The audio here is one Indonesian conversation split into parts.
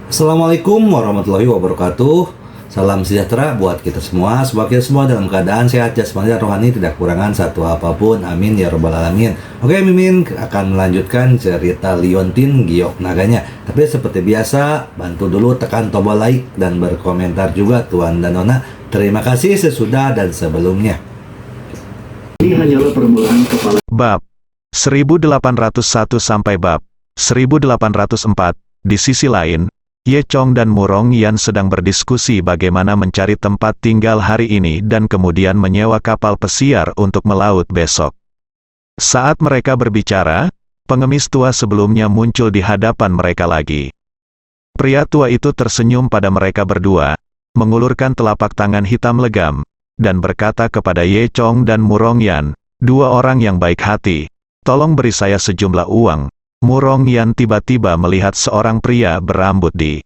Assalamualaikum warahmatullahi wabarakatuh. Salam sejahtera buat kita semua. Semoga kita semua dalam keadaan sehat jasmani dan rohani, tidak kekurangan satu apapun. Amin ya robbal alamin. Oke, Mimin akan melanjutkan cerita Liontin Giok Naganya. Tapi seperti biasa, bantu dulu tekan tombol like dan berkomentar juga Tuan dan Nona. Terima kasih sesudah dan sebelumnya. Ini hanyalah permulaan kepala. Bab 1801 sampai bab 1804. Di sisi lain, Ye Chong dan Murong Yan sedang berdiskusi bagaimana mencari tempat tinggal hari ini dan kemudian menyewa kapal pesiar untuk melaut besok. Saat mereka berbicara, pengemis tua sebelumnya muncul di hadapan mereka lagi. Pria tua itu tersenyum pada mereka berdua, mengulurkan telapak tangan hitam legam, dan berkata kepada Ye Chong dan Murong Yan, dua orang yang baik hati, tolong beri saya sejumlah uang. Murong Yan tiba-tiba melihat seorang pria berambut di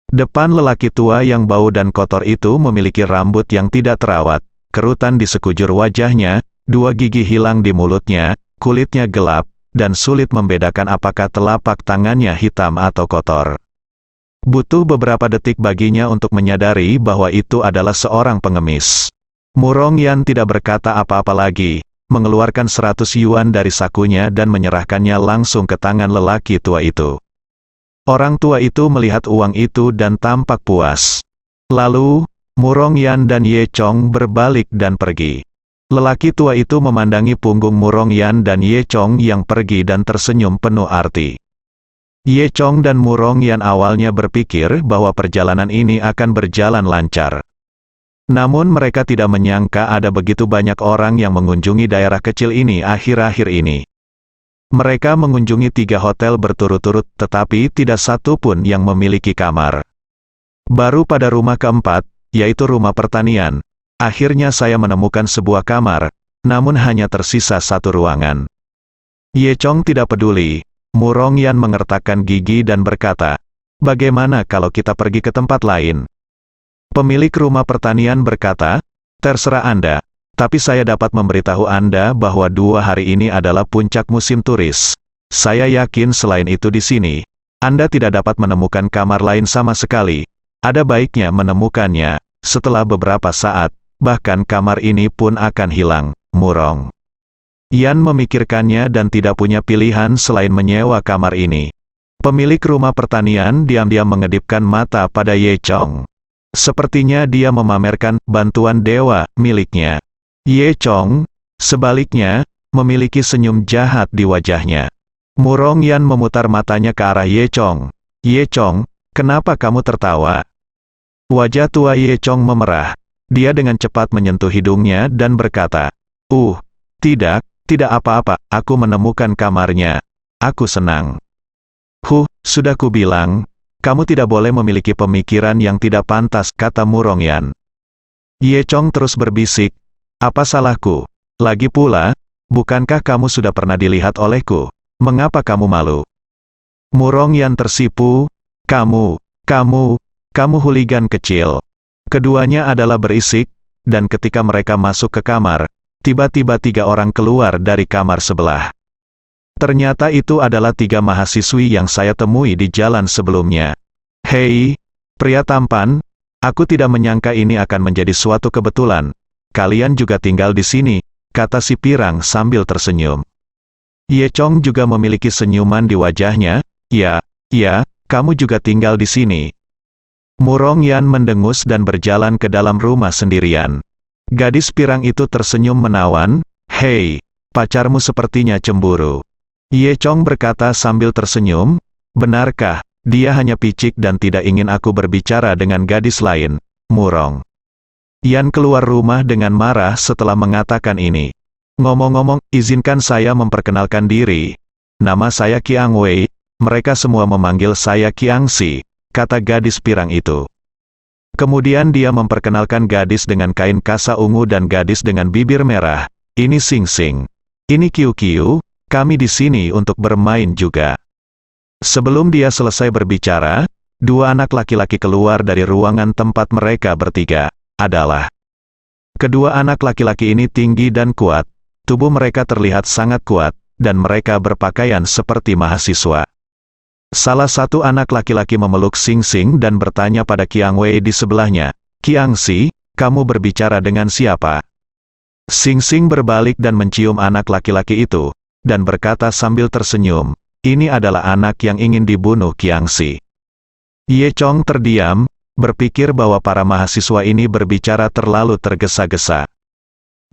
depan lelaki tua yang bau dan kotor itu memiliki rambut yang tidak terawat, kerutan di sekujur wajahnya, dua gigi hilang di mulutnya, kulitnya gelap, dan sulit membedakan apakah telapak tangannya hitam atau kotor. Butuh beberapa detik baginya untuk menyadari bahwa itu adalah seorang pengemis. Murong Yan tidak berkata apa-apa lagi, mengeluarkan 100 yuan dari sakunya dan menyerahkannya langsung ke tangan lelaki tua itu. Orang tua itu melihat uang itu dan tampak puas. Lalu, Murong Yan dan Ye Chong berbalik dan pergi. Lelaki tua itu memandangi punggung Murong Yan dan Ye Chong yang pergi dan tersenyum penuh arti. Ye Chong dan Murong Yan awalnya berpikir bahwa perjalanan ini akan berjalan lancar. Namun mereka tidak menyangka ada begitu banyak orang yang mengunjungi daerah kecil ini akhir-akhir ini. Mereka mengunjungi 3 hotel berturut-turut, tetapi tidak satu pun yang memiliki kamar. Baru pada rumah keempat, yaitu rumah pertanian, akhirnya saya menemukan sebuah kamar, namun hanya tersisa 1 ruangan. Ye Chong tidak peduli. Murong Yan mengertakkan gigi dan berkata, bagaimana kalau kita pergi ke tempat lain? Pemilik rumah pertanian berkata, terserah Anda, tapi saya dapat memberitahu Anda bahwa 2 hari ini adalah puncak musim turis. Saya yakin selain itu di sini, Anda tidak dapat menemukan kamar lain sama sekali. Ada baiknya menemukannya, setelah beberapa saat, bahkan kamar ini pun akan hilang. Murong Yan memikirkannya dan tidak punya pilihan selain menyewa kamar ini. Pemilik rumah pertanian diam-diam mengedipkan mata pada Ye Chong. Sepertinya dia memamerkan bantuan dewa miliknya. Ye Chong, sebaliknya, memiliki senyum jahat di wajahnya. Murong Yan memutar matanya ke arah Ye Chong. Ye Chong, kenapa kamu tertawa? Wajah tua Ye Chong memerah. Dia dengan cepat menyentuh hidungnya dan berkata, tidak apa-apa, aku menemukan kamarnya. Aku senang. Sudah kubilang, kamu tidak boleh memiliki pemikiran yang tidak pantas, kata Murong Yan. Ye Chong terus berbisik, apa salahku? Lagi pula, bukankah kamu sudah pernah dilihat olehku? Mengapa kamu malu? Murong Yan tersipu, kamu hooligan kecil. Keduanya adalah berisik, dan ketika mereka masuk ke kamar, tiba-tiba 3 orang keluar dari kamar sebelah. Ternyata itu adalah 3 mahasiswi yang saya temui di jalan sebelumnya. Hei, pria tampan, aku tidak menyangka ini akan menjadi suatu kebetulan. Kalian juga tinggal di sini, kata si pirang sambil tersenyum. Ye Chong juga memiliki senyuman di wajahnya. Ya, kamu juga tinggal di sini. Murong Yan mendengus dan berjalan ke dalam rumah sendirian. Gadis pirang itu tersenyum menawan. Hei, pacarmu sepertinya cemburu. Ye Chong berkata sambil tersenyum, benarkah, dia hanya picik dan tidak ingin aku berbicara dengan gadis lain. Murong Yan keluar rumah dengan marah setelah mengatakan ini. Ngomong-ngomong, izinkan saya memperkenalkan diri. Nama saya Qiang Wei, mereka semua memanggil saya Qiang Si, kata gadis pirang itu. Kemudian dia memperkenalkan gadis dengan kain kasa ungu dan gadis dengan bibir merah. Ini Sing Sing. Ini Kiu Kiu. Kami di sini untuk bermain juga. Sebelum dia selesai berbicara, 2 anak laki-laki keluar dari ruangan tempat mereka bertiga. Adalah kedua anak laki-laki ini tinggi dan kuat, tubuh mereka terlihat sangat kuat, dan mereka berpakaian seperti mahasiswa. Salah satu anak laki-laki memeluk Xing Xing dan bertanya pada Qiang Wei di sebelahnya, "Qiang Si, kamu berbicara dengan siapa?" Xing Xing berbalik dan mencium anak laki-laki itu, dan berkata sambil tersenyum, "Ini adalah anak yang ingin dibunuh Qiang Si." Ye Chong terdiam, berpikir bahwa para mahasiswa ini berbicara terlalu tergesa-gesa.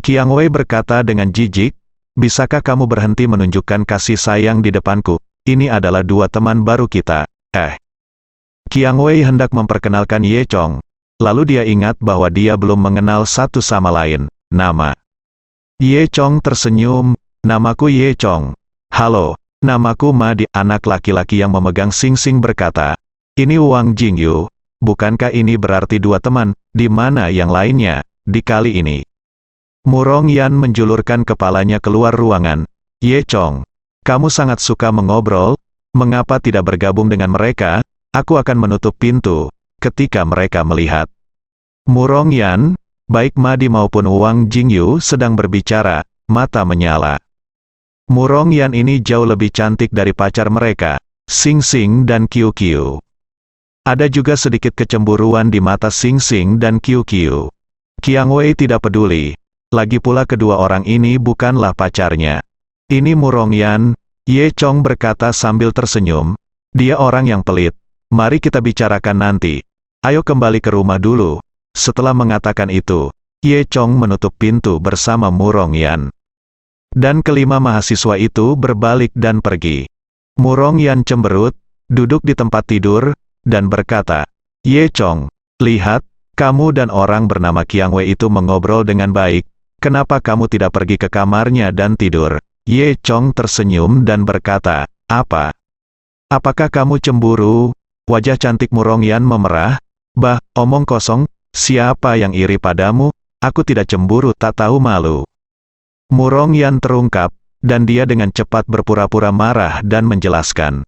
Qiang Wei berkata dengan jijik, "Bisakah kamu berhenti menunjukkan kasih sayang di depanku? Ini adalah dua teman baru kita." Qiang Wei hendak memperkenalkan Ye Chong, lalu dia ingat bahwa dia belum mengenal satu sama lain, nama. Ye Chong tersenyum, "Namaku Ye Chong." "Halo, namaku Ma Di." Anak laki-laki yang memegang Xing Xing berkata, "Ini Wang Jingyu, bukankah ini berarti dua teman? Di mana yang lainnya, di kali ini?" Murong Yan menjulurkan kepalanya keluar ruangan. "Ye Chong, kamu sangat suka mengobrol, mengapa tidak bergabung dengan mereka? Aku akan menutup pintu ketika mereka melihat." Murong Yan, baik Ma Di maupun Wang Jingyu sedang berbicara, mata menyala. Murong Yan ini jauh lebih cantik dari pacar mereka, Xing Xing dan Qiu Qiu. Ada juga sedikit kecemburuan di mata Xing Xing dan Qiu Qiu. Qiang Wei tidak peduli, lagi pula kedua orang ini bukanlah pacarnya. "Ini Murong Yan," Ye Chong berkata sambil tersenyum. "Dia orang yang pelit. Mari kita bicarakan nanti. Ayo kembali ke rumah dulu." Setelah mengatakan itu, Ye Chong menutup pintu bersama Murong Yan. Dan kelima mahasiswa itu berbalik dan pergi. Murong Yan cemberut, duduk di tempat tidur, dan berkata, "Ye Chong, lihat, kamu dan orang bernama Qiang Wei itu mengobrol dengan baik. Kenapa kamu tidak pergi ke kamarnya dan tidur?" Ye Chong tersenyum dan berkata, "Apa? Apakah kamu cemburu?" Wajah cantik Murong Yan memerah. "Bah, omong kosong, siapa yang iri padamu? Aku tidak cemburu, tak tahu malu." Murong Yan terungkap, dan dia dengan cepat berpura-pura marah dan menjelaskan.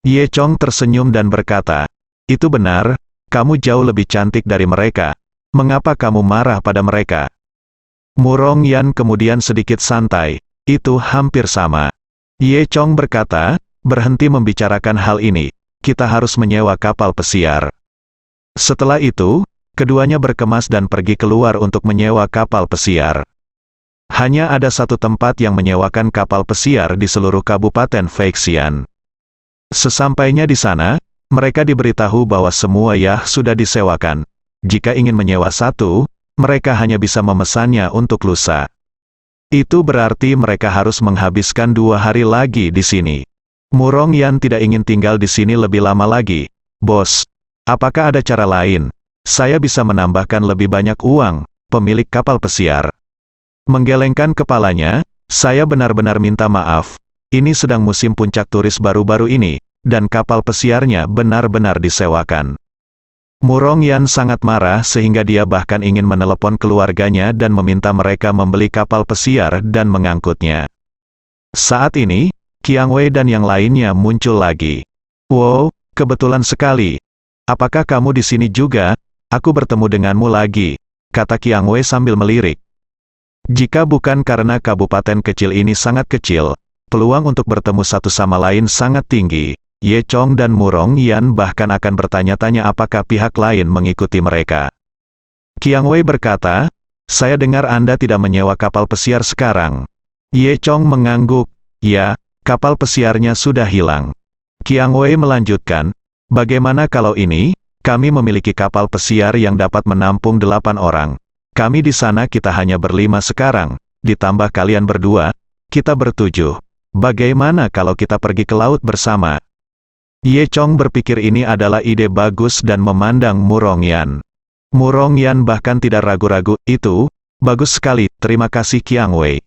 Ye Chong tersenyum dan berkata, "Itu benar, kamu jauh lebih cantik dari mereka. Mengapa kamu marah pada mereka?" Murong Yan kemudian sedikit santai, "Itu hampir sama." Ye Chong berkata, "Berhenti membicarakan hal ini, kita harus menyewa kapal pesiar." Setelah itu, keduanya berkemas dan pergi keluar untuk menyewa kapal pesiar. Hanya ada satu tempat yang menyewakan kapal pesiar di seluruh Kabupaten Feixian. Sesampainya di sana, mereka diberitahu bahwa semua yacht sudah disewakan. Jika ingin menyewa satu, mereka hanya bisa memesannya untuk lusa. Itu berarti mereka harus menghabiskan 2 hari lagi di sini. Murong Yan tidak ingin tinggal di sini lebih lama lagi. "Bos, apakah ada cara lain? Saya bisa menambahkan lebih banyak uang." Pemilik kapal pesiar menggelengkan kepalanya, "Saya benar-benar minta maaf. Ini sedang musim puncak turis baru-baru ini, dan kapal pesiarnya benar-benar disewakan." Murong Yan sangat marah sehingga dia bahkan ingin menelepon keluarganya dan meminta mereka membeli kapal pesiar dan mengangkutnya. Saat ini, Qiang Wei dan yang lainnya muncul lagi. "Wow, kebetulan sekali. Apakah kamu di sini juga? Aku bertemu denganmu lagi," kata Qiang Wei sambil melirik. Jika bukan karena kabupaten kecil ini sangat kecil, peluang untuk bertemu satu sama lain sangat tinggi. Ye Chong dan Murong Yan bahkan akan bertanya-tanya apakah pihak lain mengikuti mereka. Qiang Wei berkata, "Saya dengar Anda tidak menyewa kapal pesiar sekarang." Ye Chong mengangguk, "Ya, kapal pesiarnya sudah hilang." Qiang Wei melanjutkan, "Bagaimana kalau ini? Kami memiliki kapal pesiar yang dapat menampung 8 orang. Kami di sana kita hanya berlima sekarang, ditambah kalian berdua, kita ber-7. Bagaimana kalau kita pergi ke laut bersama?" Ye Chong berpikir ini adalah ide bagus dan memandang Murong Yan. Murong Yan bahkan tidak ragu-ragu, "Itu, bagus sekali, terima kasih Qiang Wei."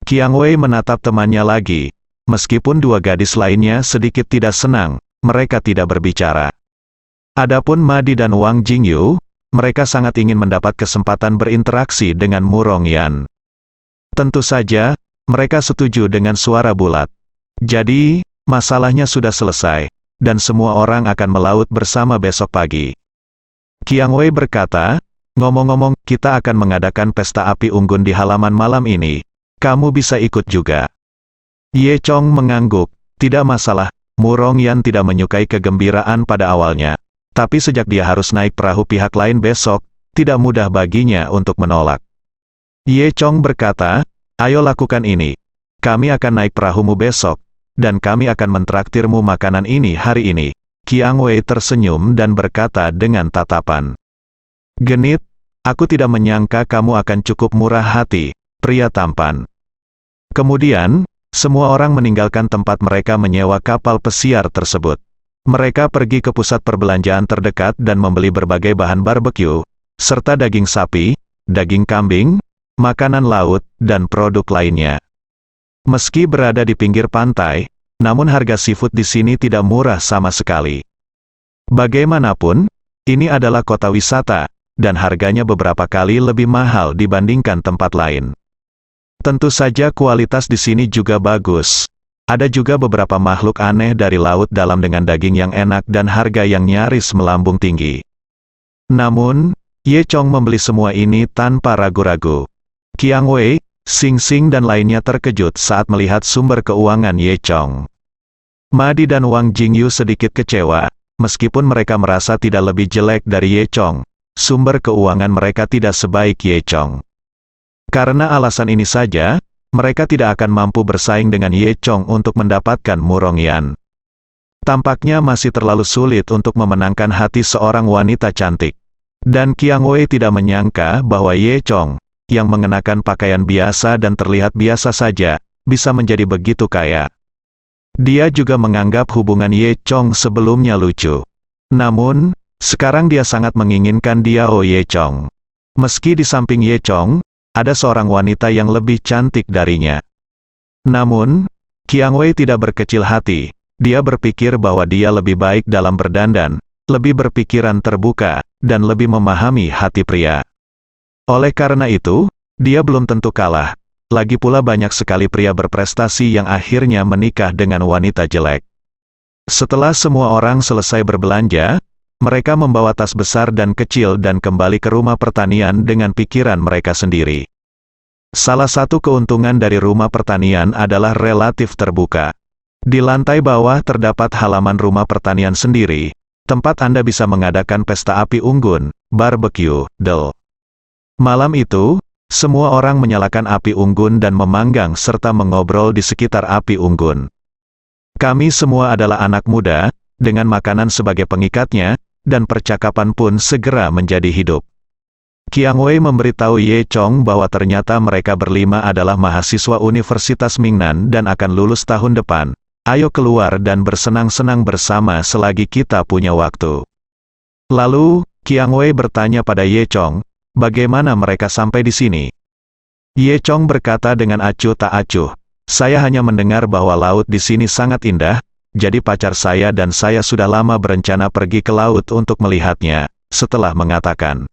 Qiang Wei menatap temannya lagi. Meskipun dua gadis lainnya sedikit tidak senang, mereka tidak berbicara. Adapun Ma Di dan Wang Jingyu, mereka sangat ingin mendapat kesempatan berinteraksi dengan Murong Yan. Tentu saja, mereka setuju dengan suara bulat. Jadi, masalahnya sudah selesai, dan semua orang akan melaut bersama besok pagi. Qiang Wei berkata, "Ngomong-ngomong, kita akan mengadakan pesta api unggun di halaman malam ini. Kamu bisa ikut juga." Ye Chong mengangguk, "Tidak masalah, Murong-yan tidak menyukai kegembiraan pada awalnya. Tapi sejak dia harus naik perahu pihak lain besok, tidak mudah baginya untuk menolak. Ye Chong berkata, "Ayo lakukan ini. Kami akan naik perahumu besok, dan kami akan mentraktirmu makanan ini hari ini." Qiang Wei tersenyum dan berkata dengan tatapan genit, "Aku tidak menyangka kamu akan cukup murah hati, pria tampan." Kemudian, semua orang meninggalkan tempat mereka menyewa kapal pesiar tersebut. Mereka pergi ke pusat perbelanjaan terdekat dan membeli berbagai bahan barbeque, serta daging sapi, daging kambing, makanan laut, dan produk lainnya. Meski berada di pinggir pantai, namun harga seafood di sini tidak murah sama sekali. Bagaimanapun, ini adalah kota wisata, dan harganya beberapa kali lebih mahal dibandingkan tempat lain. Tentu saja kualitas di sini juga bagus. Ada juga beberapa makhluk aneh dari laut dalam dengan daging yang enak dan harga yang nyaris melambung tinggi. Namun, Ye Chong membeli semua ini tanpa ragu-ragu. Qiang Wei, Xing Xing dan lainnya terkejut saat melihat sumber keuangan Ye Chong. Ma Di dan Wang Jingyu sedikit kecewa, meskipun mereka merasa tidak lebih jelek dari Ye Chong, sumber keuangan mereka tidak sebaik Ye Chong. Karena alasan ini saja, mereka tidak akan mampu bersaing dengan Ye Chong untuk mendapatkan Murong-yan. Tampaknya masih terlalu sulit untuk memenangkan hati seorang wanita cantik. Dan Qiang Wei tidak menyangka bahwa Ye Chong, yang mengenakan pakaian biasa dan terlihat biasa saja, bisa menjadi begitu kaya. Dia juga menganggap hubungan Ye Chong sebelumnya lucu. Namun, sekarang dia sangat menginginkan Diao Ye Chong. Meski di samping Ye Chong, ada seorang wanita yang lebih cantik darinya. Namun, Qiang Wei tidak berkecil hati. Dia berpikir bahwa dia lebih baik dalam berdandan, lebih berpikiran terbuka, dan lebih memahami hati pria. Oleh karena itu, dia belum tentu kalah. Lagi pula banyak sekali pria berprestasi yang akhirnya menikah dengan wanita jelek. Setelah semua orang selesai berbelanja, mereka membawa tas besar dan kecil dan kembali ke rumah pertanian dengan pikiran mereka sendiri. Salah satu keuntungan dari rumah pertanian adalah relatif terbuka. Di lantai bawah terdapat halaman rumah pertanian sendiri, tempat Anda bisa mengadakan pesta api unggun, barbecue, del. Malam itu, semua orang menyalakan api unggun dan memanggang serta mengobrol di sekitar api unggun. Kami semua adalah anak muda, dengan makanan sebagai pengikatnya, dan percakapan pun segera menjadi hidup. Qiang Wei memberitahu Ye Chong bahwa ternyata mereka berlima adalah mahasiswa Universitas Mingnan dan akan lulus tahun depan. Ayo keluar dan bersenang-senang bersama selagi kita punya waktu. Lalu, Qiang Wei bertanya pada Ye Chong, bagaimana mereka sampai di sini? Ye Chong berkata dengan acuh tak acuh, "Saya hanya mendengar bahwa laut di sini sangat indah, jadi pacar saya dan saya sudah lama berencana pergi ke laut untuk melihatnya." Setelah mengatakan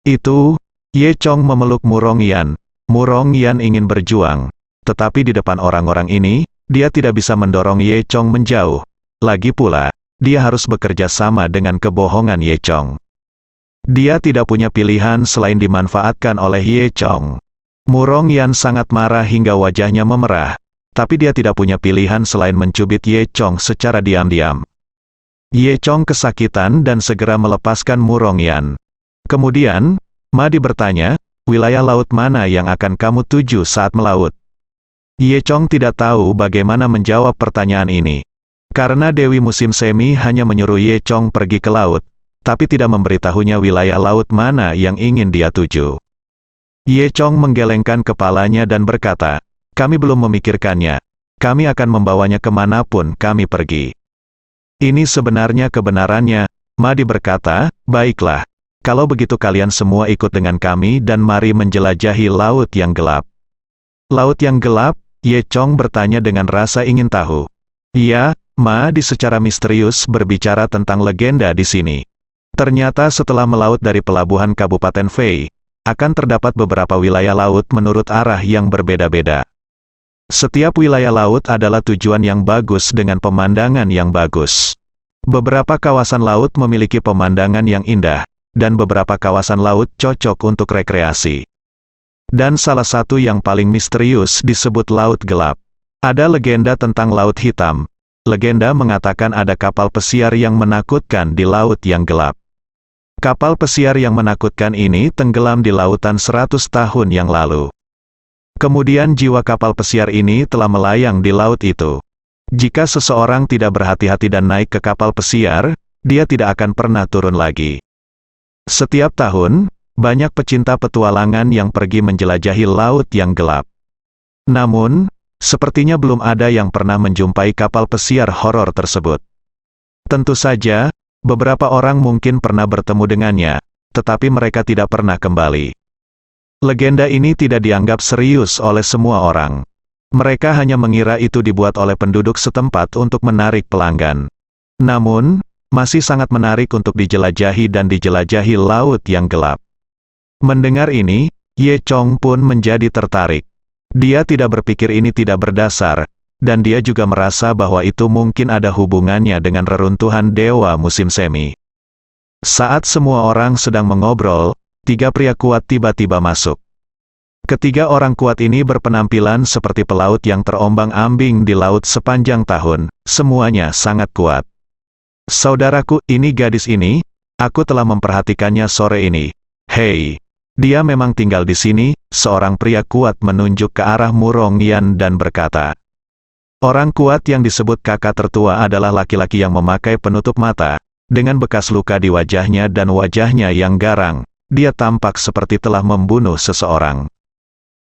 itu, Ye Chong memeluk Murong-yan. Murong-yan ingin berjuang, tetapi di depan orang-orang ini, dia tidak bisa mendorong Ye Chong menjauh. Lagi pula, dia harus bekerja sama dengan kebohongan Ye Chong. Dia tidak punya pilihan selain dimanfaatkan oleh Ye Chong. Murong-yan sangat marah hingga wajahnya memerah. Tapi dia tidak punya pilihan selain mencubit Ye Chong secara diam-diam. Ye Chong kesakitan dan segera melepaskan Murong-yan. Kemudian, Ma Di bertanya, wilayah laut mana yang akan kamu tuju saat melaut? Ye Chong tidak tahu bagaimana menjawab pertanyaan ini. Karena Dewi Musim Semi hanya menyuruh Ye Chong pergi ke laut, tapi tidak memberitahunya wilayah laut mana yang ingin dia tuju. Ye Chong menggelengkan kepalanya dan berkata, "Kami belum memikirkannya. Kami akan membawanya kemanapun kami pergi." Ini sebenarnya kebenarannya, Ma Di berkata, "Baiklah. Kalau begitu kalian semua ikut dengan kami dan mari menjelajahi laut yang gelap." Laut yang gelap? Ye Chong bertanya dengan rasa ingin tahu. "Iya, Ma Di secara misterius berbicara tentang legenda di sini. Ternyata setelah melaut dari pelabuhan Kabupaten Fei, akan terdapat beberapa wilayah laut menurut arah yang berbeda-beda. Setiap wilayah laut adalah tujuan yang bagus dengan pemandangan yang bagus. Beberapa kawasan laut memiliki pemandangan yang indah, dan beberapa kawasan laut cocok untuk rekreasi. Dan salah satu yang paling misterius disebut Laut Gelap. Ada legenda tentang Laut Hitam, legenda mengatakan ada kapal pesiar yang menakutkan di laut yang gelap. Kapal pesiar yang menakutkan ini tenggelam di lautan 100 tahun yang lalu. Kemudian jiwa kapal pesiar ini telah melayang di laut itu. Jika seseorang tidak berhati-hati dan naik ke kapal pesiar, dia tidak akan pernah turun lagi. Setiap tahun, banyak pecinta petualangan yang pergi menjelajahi laut yang gelap. Namun, sepertinya belum ada yang pernah menjumpai kapal pesiar horor tersebut. Tentu saja, beberapa orang mungkin pernah bertemu dengannya, tetapi mereka tidak pernah kembali. Legenda ini tidak dianggap serius oleh semua orang. Mereka hanya mengira itu dibuat oleh penduduk setempat untuk menarik pelanggan. Namun, masih sangat menarik untuk dijelajahi dan dijelajahi laut yang gelap. Mendengar ini, Ye Chong pun menjadi tertarik. Dia tidak berpikir ini tidak berdasar, dan dia juga merasa bahwa itu mungkin ada hubungannya dengan reruntuhan dewa musim semi. Saat semua orang sedang mengobrol, 3 pria kuat tiba-tiba masuk. Ketiga orang kuat ini berpenampilan seperti pelaut yang terombang-ambing di laut sepanjang tahun, semuanya sangat kuat. Saudaraku, ini gadis ini, aku telah memperhatikannya sore ini. Hei! Dia memang tinggal di sini, seorang pria kuat menunjuk ke arah Murong Yan dan berkata. Orang kuat yang disebut kakak tertua adalah laki-laki yang memakai penutup mata, dengan bekas luka di wajahnya dan wajahnya yang garang, dia tampak seperti telah membunuh seseorang.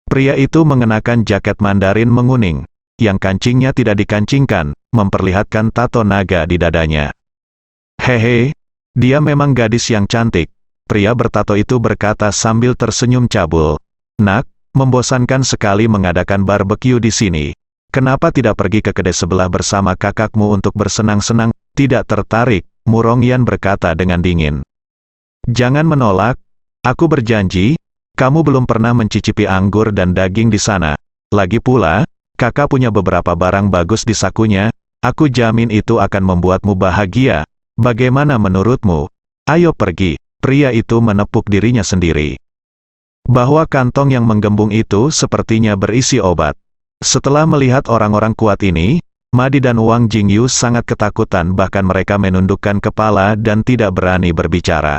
Pria itu mengenakan jaket Mandarin menguning, yang kancingnya tidak dikancingkan, memperlihatkan tato naga di dadanya. Hehe, dia memang gadis yang cantik. Pria bertato itu berkata sambil tersenyum cabul. Nak, membosankan sekali mengadakan barbeque di sini. Kenapa tidak pergi ke kedai sebelah bersama kakakmu untuk bersenang-senang? Tidak tertarik, Murong Yan berkata dengan dingin. Jangan menolak, aku berjanji, kamu belum pernah mencicipi anggur dan daging di sana. Lagi pula, kakak punya beberapa barang bagus di sakunya, aku jamin itu akan membuatmu bahagia. Bagaimana menurutmu? Ayo pergi. Pria itu menepuk dirinya sendiri. Bahwa kantong yang menggembung itu sepertinya berisi obat. Setelah melihat orang-orang kuat ini, Madi dan Wang Jingyu sangat ketakutan, bahkan mereka menundukkan kepala dan tidak berani berbicara.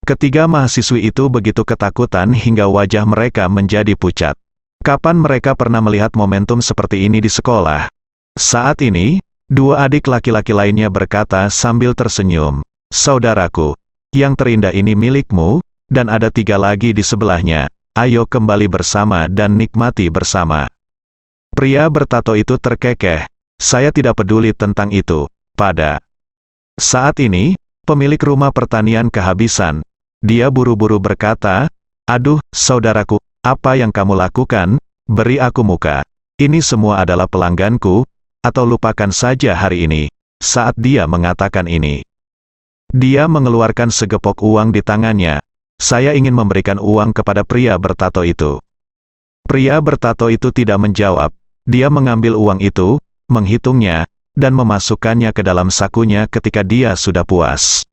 Ketiga mahasiswi itu begitu ketakutan hingga wajah mereka menjadi pucat. Kapan mereka pernah melihat momentum seperti ini di sekolah? Saat ini, 2 adik laki-laki lainnya berkata sambil tersenyum, Saudaraku, yang terindah ini milikmu, dan ada 3 lagi di sebelahnya. Ayo kembali bersama dan nikmati bersama. Pria bertato itu terkekeh. Saya tidak peduli tentang itu. Pada saat ini, pemilik rumah pertanian kehabisan. Dia buru-buru berkata, Aduh, saudaraku, apa yang kamu lakukan? Beri aku muka. Ini semua adalah pelangganku, atau lupakan saja hari ini. Saat dia mengatakan ini, dia mengeluarkan segepok uang di tangannya. Saya ingin memberikan uang kepada pria bertato itu. Pria bertato itu tidak menjawab. Dia mengambil uang itu, menghitungnya, dan memasukkannya ke dalam sakunya ketika dia sudah puas.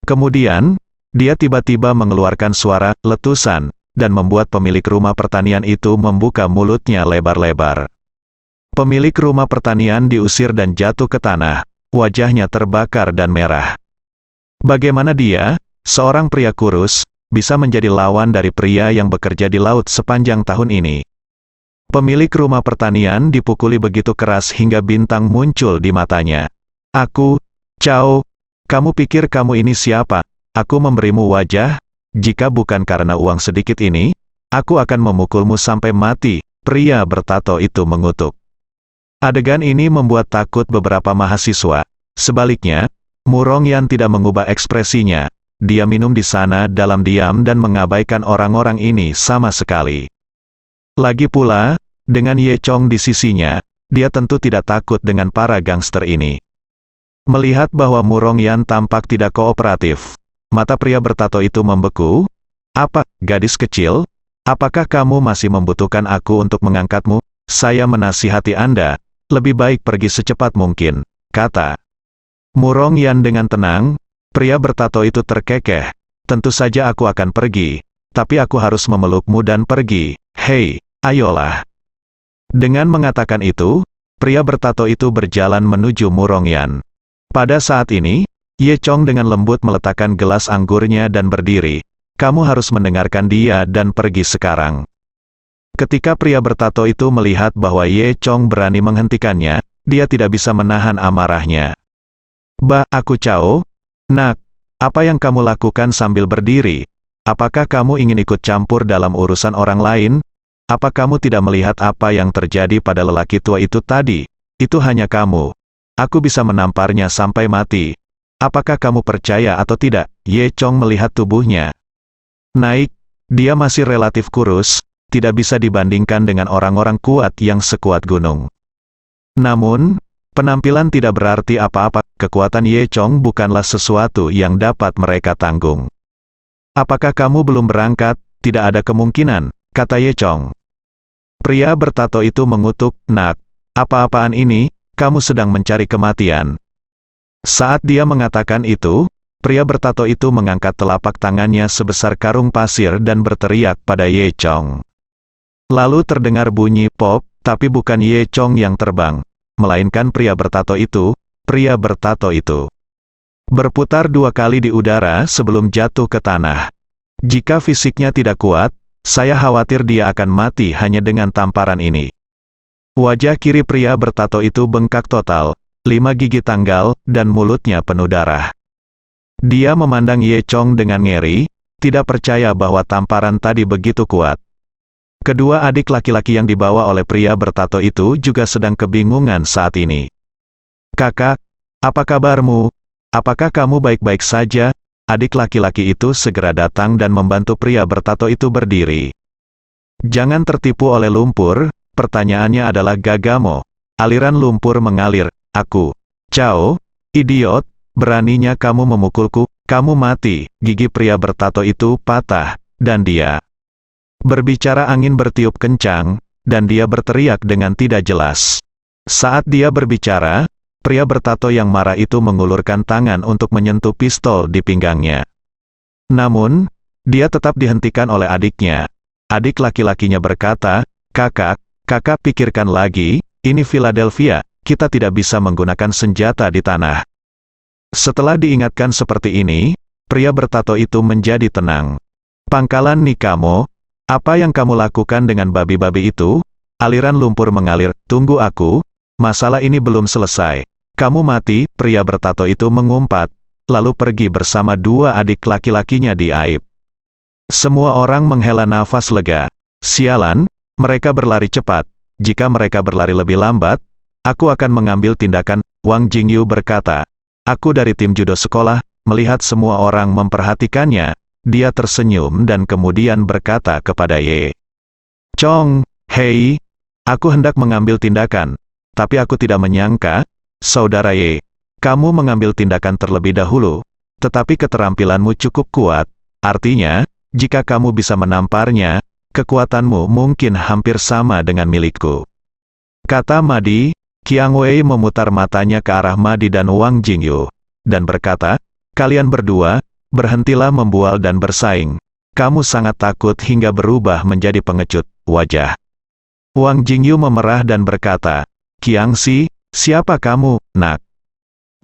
Kemudian, dia tiba-tiba mengeluarkan suara letusan, dan membuat pemilik rumah pertanian itu membuka mulutnya lebar-lebar. Pemilik rumah pertanian diusir dan jatuh ke tanah, wajahnya terbakar dan merah. Bagaimana dia, seorang pria kurus, bisa menjadi lawan dari pria yang bekerja di laut sepanjang tahun ini? Pemilik rumah pertanian dipukuli begitu keras hingga bintang muncul di matanya. Aku, Cao, kamu pikir kamu ini siapa? Aku memberimu wajah, jika bukan karena uang sedikit ini, aku akan memukulmu sampai mati, pria bertato itu mengutuk. Adegan ini membuat takut beberapa mahasiswa. Sebaliknya, Murong Yan tidak mengubah ekspresinya. Dia minum di sana dalam diam dan mengabaikan orang-orang ini sama sekali. Lagi pula, dengan Ye Chong di sisinya, dia tentu tidak takut dengan para gangster ini. Melihat bahwa Murong Yan tampak tidak kooperatif, mata pria bertato itu membeku. Apa, gadis kecil? Apakah kamu masih membutuhkan aku untuk mengangkatmu? Saya menasihati Anda, lebih baik pergi secepat mungkin, kata Murong Yan dengan tenang. Pria bertato itu terkekeh. Tentu saja aku akan pergi, tapi aku harus memelukmu dan pergi. Hei, ayolah. Dengan mengatakan itu, pria bertato itu berjalan menuju Murongyan. Pada saat ini, Ye Chong dengan lembut meletakkan gelas anggurnya dan berdiri. Kamu harus mendengarkan dia dan pergi sekarang. Ketika pria bertato itu melihat bahwa Ye Chong berani menghentikannya, dia tidak bisa menahan amarahnya. Aku Cao, nak, apa yang kamu lakukan sambil berdiri? Apakah kamu ingin ikut campur dalam urusan orang lain? Apa kamu tidak melihat apa yang terjadi pada lelaki tua itu tadi? Itu hanya kamu. Aku bisa menamparnya sampai mati. Apakah kamu percaya atau tidak? Ye Chong melihat tubuhnya naik. Dia masih relatif kurus, tidak bisa dibandingkan dengan orang-orang kuat yang sekuat gunung. Namun, penampilan tidak berarti apa-apa. Kekuatan Ye Chong bukanlah sesuatu yang dapat mereka tanggung. Apakah kamu belum berangkat? Tidak ada kemungkinan, kata Ye Chong. Pria bertato itu mengutuk, nak, apa-apaan ini? Kamu sedang mencari kematian. Saat dia mengatakan itu, pria bertato itu mengangkat telapak tangannya sebesar karung pasir dan berteriak pada Ye Chong. Lalu terdengar bunyi pop, tapi bukan Ye Chong yang terbang, melainkan pria bertato itu. Pria bertato itu berputar 2 kali di udara sebelum jatuh ke tanah. Jika fisiknya tidak kuat, saya khawatir dia akan mati hanya dengan tamparan ini. Wajah kiri pria bertato itu bengkak total, 5 gigi tanggal, dan mulutnya penuh darah. Dia memandang Ye Chong dengan ngeri, tidak percaya bahwa tamparan tadi begitu kuat. Kedua adik laki-laki yang dibawa oleh pria bertato itu juga sedang kebingungan saat ini. Kakak, apa kabarmu? Apakah kamu baik-baik saja? Adik laki-laki itu segera datang dan membantu pria bertato itu berdiri. Jangan tertipu oleh lumpur, pertanyaannya adalah Gagamo. Aliran lumpur mengalir. Aku, Cao, idiot, beraninya kamu memukulku, kamu mati. Gigi pria bertato itu patah, dan dia berbicara angin bertiup kencang, dan dia berteriak dengan tidak jelas. Saat dia berbicara, pria bertato yang marah itu mengulurkan tangan untuk menyentuh pistol di pinggangnya. Namun, dia tetap dihentikan oleh adiknya. Adik laki-lakinya berkata, kakak pikirkan lagi, ini Philadelphia, kita tidak bisa menggunakan senjata di tanah. Setelah diingatkan seperti ini, pria bertato itu menjadi tenang. Pangkalan Nikamo, apa yang kamu lakukan dengan babi-babi itu? Aliran lumpur mengalir, tunggu aku, masalah ini belum selesai. Kamu mati, pria bertato itu mengumpat, lalu pergi bersama 2 adik laki-lakinya di aib. Semua orang menghela nafas lega. Sialan, mereka berlari cepat. Jika mereka berlari lebih lambat, aku akan mengambil tindakan. Wang Jingyu berkata, aku dari tim judo sekolah. Melihat semua orang memperhatikannya, dia tersenyum dan kemudian berkata kepada Ye Chong, hei, aku hendak mengambil tindakan, tapi aku tidak menyangka, saudara Ye, kamu mengambil tindakan terlebih dahulu, tetapi keterampilanmu cukup kuat, artinya, jika kamu bisa menamparnya, kekuatanmu mungkin hampir sama dengan milikku. Kata Madi. Qiang Wei memutar matanya ke arah Madi dan Wang Jingyu, dan berkata, kalian berdua, berhentilah membual dan bersaing. Kamu sangat takut hingga berubah menjadi pengecut wajah. Wang Jingyu memerah dan berkata, Qiang Si, siapa kamu, nak?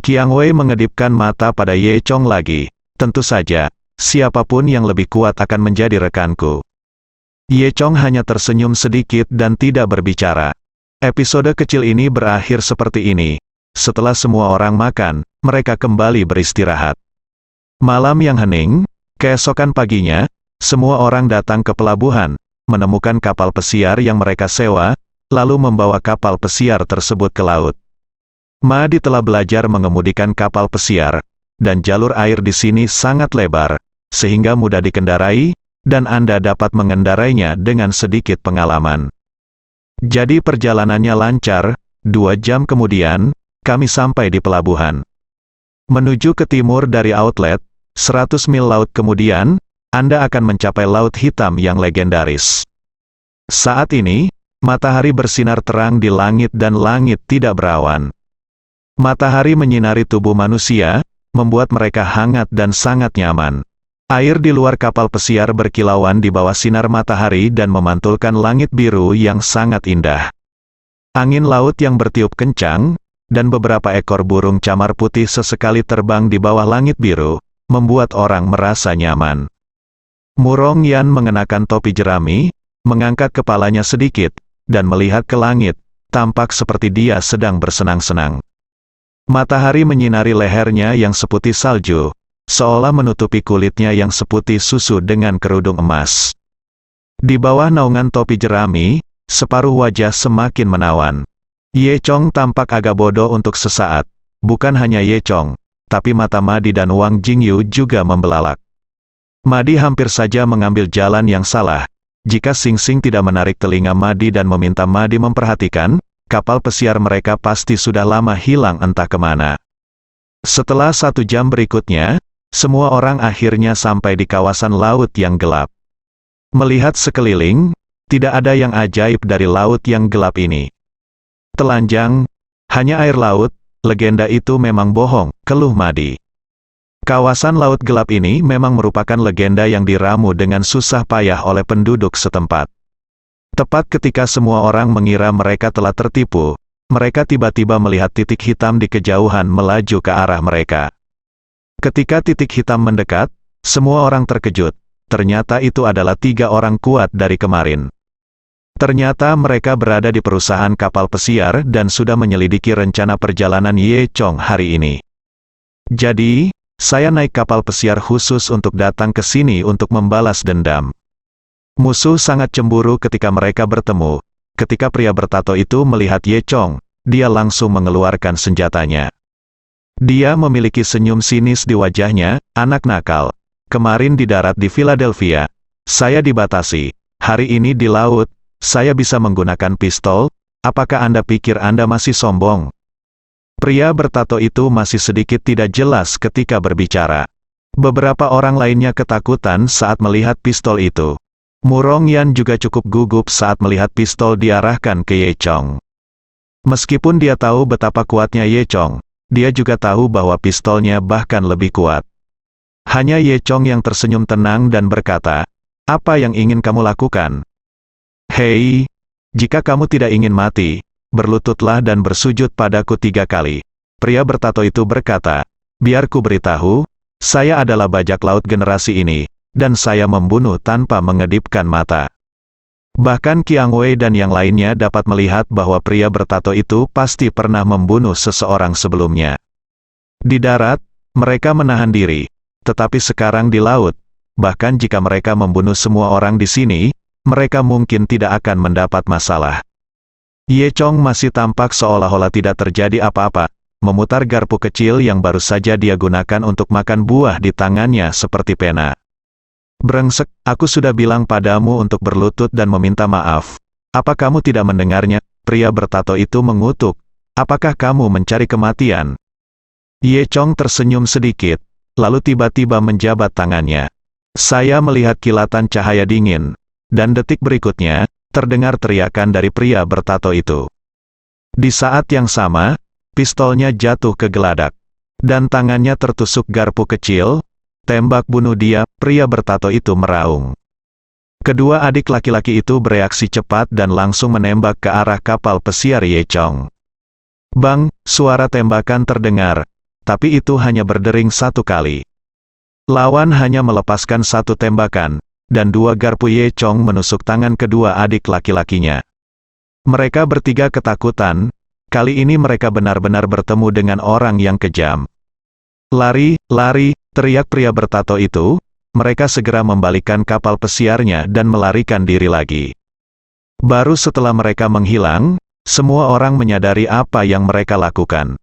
Qiang Wei mengedipkan mata pada Ye Chong lagi. Tentu saja, siapapun yang lebih kuat akan menjadi rekanku. Ye Chong hanya tersenyum sedikit dan tidak berbicara. Episode kecil ini berakhir seperti ini. Setelah semua orang makan, mereka kembali beristirahat. Malam yang hening, keesokan paginya, semua orang datang ke pelabuhan, menemukan kapal pesiar yang mereka sewa, lalu membawa kapal pesiar tersebut ke laut. Madi telah belajar mengemudikan kapal pesiar, dan jalur air di sini sangat lebar, sehingga mudah dikendarai, dan Anda dapat mengendarainya dengan sedikit pengalaman. Jadi perjalanannya lancar. 2 jam kemudian, kami sampai di pelabuhan. Menuju ke timur dari outlet, 100 mil laut kemudian, Anda akan mencapai Laut Hitam yang legendaris. Saat ini, matahari bersinar terang di langit dan langit tidak berawan. Matahari menyinari tubuh manusia, membuat mereka hangat dan sangat nyaman. Air di luar kapal pesiar berkilauan di bawah sinar matahari dan memantulkan langit biru yang sangat indah. Angin laut yang bertiup kencang, dan beberapa ekor burung camar putih sesekali terbang di bawah langit biru, membuat orang merasa nyaman. Murong Yan mengenakan topi jerami, mengangkat kepalanya sedikit, dan melihat ke langit, tampak seperti dia sedang bersenang-senang. Matahari menyinari lehernya yang seputih salju, seolah menutupi kulitnya yang seputih susu dengan kerudung emas. Di bawah naungan topi jerami, separuh wajah semakin menawan. Ye Chong tampak agak bodoh untuk sesaat. Bukan hanya Ye Chong, tapi mata Madi dan Wang Jingyu juga membelalak. Madi hampir saja mengambil jalan yang salah. Jika Sing Sing tidak menarik telinga Madi dan meminta Madi memperhatikan, kapal pesiar mereka pasti sudah lama hilang entah kemana. Setelah 1 jam berikutnya, semua orang akhirnya sampai di kawasan laut yang gelap. Melihat sekeliling, tidak ada yang ajaib dari laut yang gelap ini. Telanjang, hanya air laut, legenda itu memang bohong, keluh Madi. Kawasan laut gelap ini memang merupakan legenda yang diramu dengan susah payah oleh penduduk setempat. Tepat ketika semua orang mengira mereka telah tertipu, mereka tiba-tiba melihat titik hitam di kejauhan melaju ke arah mereka. Ketika titik hitam mendekat, semua orang terkejut. Ternyata itu adalah 3 orang kuat dari kemarin. Ternyata mereka berada di perusahaan kapal pesiar dan sudah menyelidiki rencana perjalanan Ye Chong hari ini. Jadi, saya naik kapal pesiar khusus untuk datang ke sini untuk membalas dendam. Musuh sangat cemburu ketika mereka bertemu. Ketika pria bertato itu melihat Ye Chong, dia langsung mengeluarkan senjatanya. Dia memiliki senyum sinis di wajahnya, anak nakal. Kemarin di darat di Philadelphia, saya dibatasi. Hari ini di laut, saya bisa menggunakan pistol. Apakah Anda pikir Anda masih sombong? Pria bertato itu masih sedikit tidak jelas ketika berbicara. Beberapa orang lainnya ketakutan saat melihat pistol itu. Murong Yan juga cukup gugup saat melihat pistol diarahkan ke Ye Chong. Meskipun dia tahu betapa kuatnya Ye Chong, dia juga tahu bahwa pistolnya bahkan lebih kuat. Hanya Ye Chong yang tersenyum tenang dan berkata, "Apa yang ingin kamu lakukan? Hei, jika kamu tidak ingin mati, berlututlah dan bersujud padaku 3 kali." Pria bertato itu berkata, "Biar ku beritahu, saya adalah bajak laut generasi ini, dan saya membunuh tanpa mengedipkan mata." Bahkan Qiang Wei dan yang lainnya dapat melihat bahwa pria bertato itu pasti pernah membunuh seseorang sebelumnya. Di darat, mereka menahan diri. Tetapi sekarang di laut, bahkan jika mereka membunuh semua orang di sini, mereka mungkin tidak akan mendapat masalah. Ye Chong masih tampak seolah-olah tidak terjadi apa-apa, memutar garpu kecil yang baru saja dia gunakan untuk makan buah di tangannya seperti pena. "Brengsek, aku sudah bilang padamu untuk berlutut dan meminta maaf. Apa kamu tidak mendengarnya?" Pria bertato itu mengutuk. "Apakah kamu mencari kematian?" Ye Chong tersenyum sedikit, lalu tiba-tiba menjabat tangannya. Saya melihat kilatan cahaya dingin, dan detik berikutnya, terdengar teriakan dari pria bertato itu. Di saat yang sama, pistolnya jatuh ke geladak, dan tangannya tertusuk garpu kecil. "Tembak bunuh dia," pria bertato itu meraung. Kedua adik laki-laki itu bereaksi cepat dan langsung menembak ke arah kapal pesiar Ye Chong. Bang, suara tembakan terdengar. Tapi itu hanya berdering 1 kali. Lawan hanya melepaskan 1 tembakan, dan 2 garpu Ye Chong menusuk tangan kedua adik laki-lakinya. Mereka bertiga ketakutan, kali ini mereka benar-benar bertemu dengan orang yang kejam. "Lari, lari!" teriak pria bertato itu. Mereka segera membalikkan kapal pesiarnya dan melarikan diri lagi. Baru setelah mereka menghilang, semua orang menyadari apa yang mereka lakukan.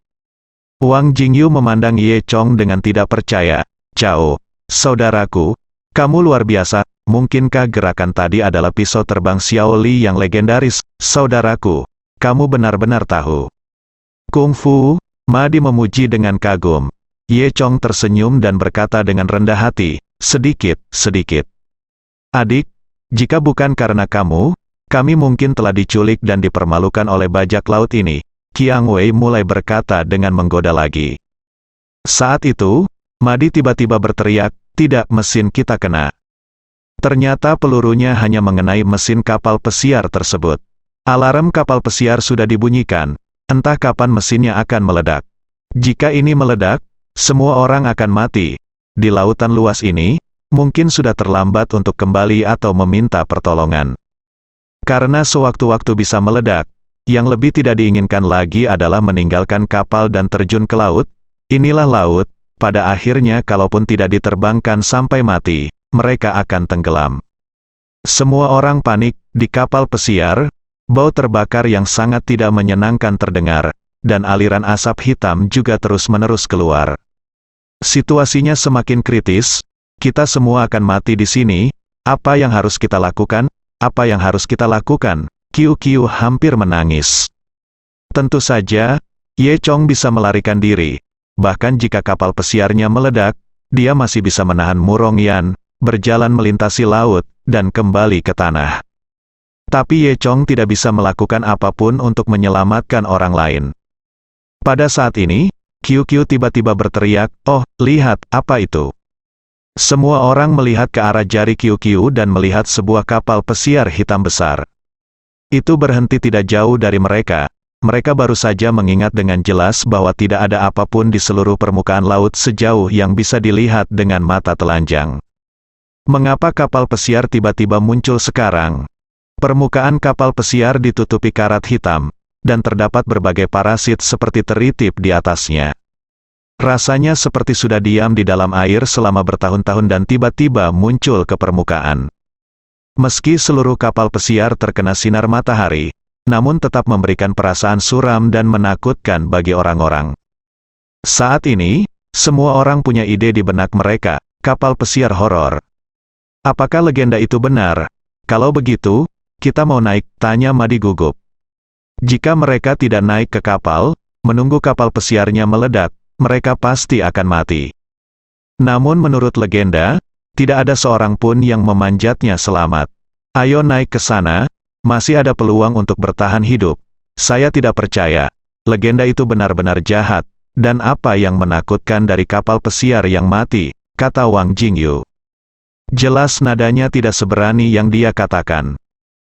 Wang Jingyu memandang Ye Chong dengan tidak percaya. "Cao, saudaraku, kamu luar biasa. Mungkinkah gerakan tadi adalah pisau terbang Xiao Li yang legendaris? Saudaraku, kamu benar-benar tahu kungfu." Madi memuji dengan kagum. Ye Chong tersenyum dan berkata dengan rendah hati, sedikit. "Adik, jika bukan karena kamu, kami mungkin telah diculik dan dipermalukan oleh bajak laut ini." Qiang Wei mulai berkata dengan menggoda lagi. Saat itu, Madi tiba-tiba berteriak, "Tidak, mesin kita kena." Ternyata pelurunya hanya mengenai mesin kapal pesiar tersebut. Alarm kapal pesiar sudah dibunyikan, entah kapan mesinnya akan meledak. Jika ini meledak, semua orang akan mati. Di lautan luas ini, mungkin sudah terlambat untuk kembali atau meminta pertolongan. Karena sewaktu-waktu bisa meledak, yang lebih tidak diinginkan lagi adalah meninggalkan kapal dan terjun ke laut. Inilah laut, pada akhirnya kalaupun tidak diterbangkan sampai mati, mereka akan tenggelam. Semua orang panik di kapal pesiar, bau terbakar yang sangat tidak menyenangkan terdengar, dan aliran asap hitam juga terus-menerus keluar. Situasinya semakin kritis, kita semua akan mati di sini. Apa yang harus kita lakukan? Apa yang harus kita lakukan? Qiu hampir menangis. Tentu saja, Ye Chong bisa melarikan diri. Bahkan jika kapal pesiarnya meledak, dia masih bisa menahan Murong Yan, berjalan melintasi laut, dan kembali ke tanah. Tapi Ye Chong tidak bisa melakukan apapun untuk menyelamatkan orang lain. Pada saat ini, Qiu tiba-tiba berteriak, "Oh, lihat, apa itu?" Semua orang melihat ke arah jari Qiu dan melihat sebuah kapal pesiar hitam besar. Itu berhenti tidak jauh dari mereka. Mereka baru saja mengingat dengan jelas bahwa tidak ada apapun di seluruh permukaan laut sejauh yang bisa dilihat dengan mata telanjang. Mengapa kapal pesiar tiba-tiba muncul sekarang? Permukaan kapal pesiar ditutupi karat hitam, dan terdapat berbagai parasit seperti teritip di atasnya. Rasanya seperti sudah diam di dalam air selama bertahun-tahun dan tiba-tiba muncul ke permukaan. Meski seluruh kapal pesiar terkena sinar matahari, namun tetap memberikan perasaan suram dan menakutkan bagi orang-orang. Saat ini, semua orang punya ide di benak mereka, kapal pesiar horor. Apakah legenda itu benar? Kalau begitu, kita mau naik, tanya Madi gugup. Jika mereka tidak naik ke kapal, menunggu kapal pesiarnya meledak, mereka pasti akan mati. Namun menurut legenda, tidak ada seorang pun yang memanjatnya selamat. Ayo naik ke sana, masih ada peluang untuk bertahan hidup. Saya tidak percaya, legenda itu benar-benar jahat, dan apa yang menakutkan dari kapal pesiar yang mati, kata Wang Jingyu. Jelas nadanya tidak seberani yang dia katakan.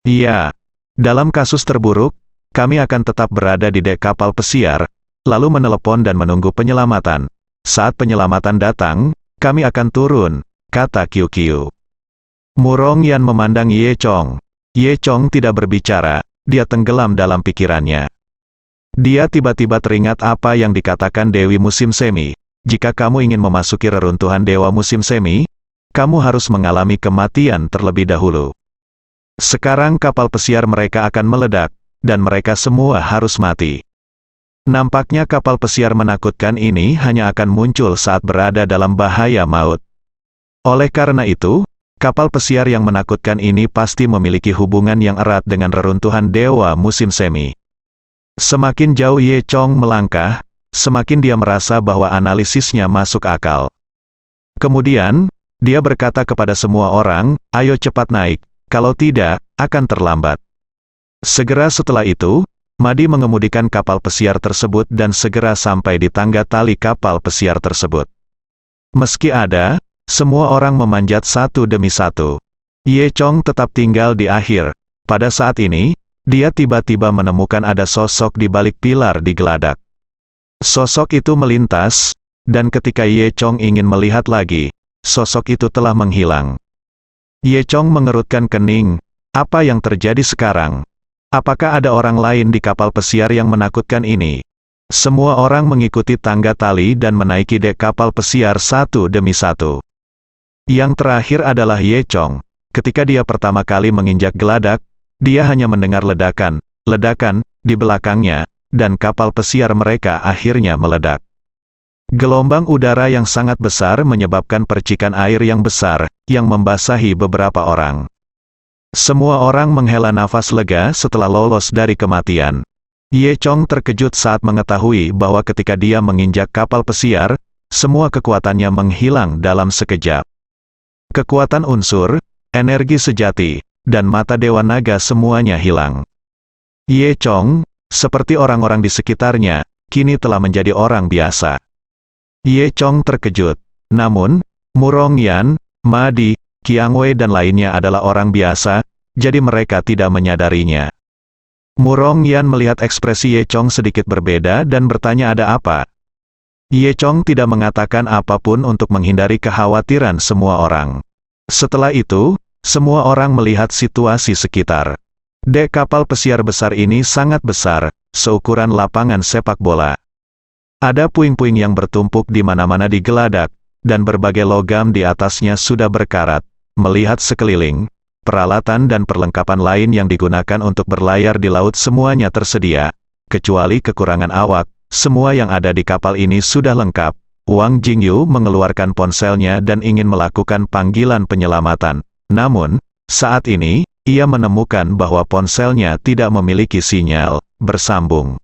Iya, dalam kasus terburuk, kami akan tetap berada di dek kapal pesiar, lalu menelepon dan menunggu penyelamatan. Saat penyelamatan datang, kami akan turun, kata Qiu. Murong Yan memandang Ye Chong. Ye Chong tidak berbicara, dia tenggelam dalam pikirannya. Dia tiba-tiba teringat apa yang dikatakan Dewi Musim Semi. Jika kamu ingin memasuki reruntuhan Dewa Musim Semi, kamu harus mengalami kematian terlebih dahulu. Sekarang kapal pesiar mereka akan meledak, dan mereka semua harus mati. Nampaknya kapal pesiar menakutkan ini hanya akan muncul saat berada dalam bahaya maut. Oleh karena itu, kapal pesiar yang menakutkan ini pasti memiliki hubungan yang erat dengan reruntuhan Dewa Musim Semi. Semakin jauh Ye Chong melangkah, semakin dia merasa bahwa analisisnya masuk akal. Kemudian, dia berkata kepada semua orang, "Ayo cepat naik, kalau tidak, akan terlambat." Segera setelah itu, Madi mengemudikan kapal pesiar tersebut dan segera sampai di tangga tali kapal pesiar tersebut. Meski ada, semua orang memanjat satu demi satu. Ye Chong tetap tinggal di akhir. Pada saat ini, dia tiba-tiba menemukan ada sosok di balik pilar di geladak. Sosok itu melintas, dan ketika Ye Chong ingin melihat lagi, sosok itu telah menghilang. Ye Chong mengerutkan kening. Apa yang terjadi sekarang? Apakah ada orang lain di kapal pesiar yang menakutkan ini? Semua orang mengikuti tangga tali dan menaiki dek kapal pesiar satu demi satu. Yang terakhir adalah Ye Chong. Ketika dia pertama kali menginjak geladak, dia hanya mendengar ledakan di belakangnya, dan kapal pesiar mereka akhirnya meledak. Gelombang udara yang sangat besar menyebabkan percikan air yang besar, yang membasahi beberapa orang. Semua orang menghela nafas lega setelah lolos dari kematian. Ye Chong terkejut saat mengetahui bahwa ketika dia menginjak kapal pesiar, semua kekuatannya menghilang dalam sekejap. Kekuatan unsur, energi sejati, dan mata Dewa Naga semuanya hilang. Ye Chong, seperti orang-orang di sekitarnya, kini telah menjadi orang biasa. Ye Chong terkejut. Namun, Murong Yan, Madi, Qiang Wei dan lainnya adalah orang biasa, jadi mereka tidak menyadarinya. Murong Yan melihat ekspresi Ye Chong sedikit berbeda dan bertanya ada apa. Ye Chong tidak mengatakan apapun untuk menghindari kekhawatiran semua orang. Setelah itu, semua orang melihat situasi sekitar. Dek kapal pesiar besar ini sangat besar, seukuran lapangan sepak bola. Ada puing-puing yang bertumpuk di mana-mana di geladak, dan berbagai logam di atasnya sudah berkarat. Melihat sekeliling, peralatan dan perlengkapan lain yang digunakan untuk berlayar di laut semuanya tersedia. Kecuali kekurangan awak, semua yang ada di kapal ini sudah lengkap. Wang Jingyu mengeluarkan ponselnya dan ingin melakukan panggilan penyelamatan. Namun, saat ini, ia menemukan bahwa ponselnya tidak memiliki sinyal bersambung.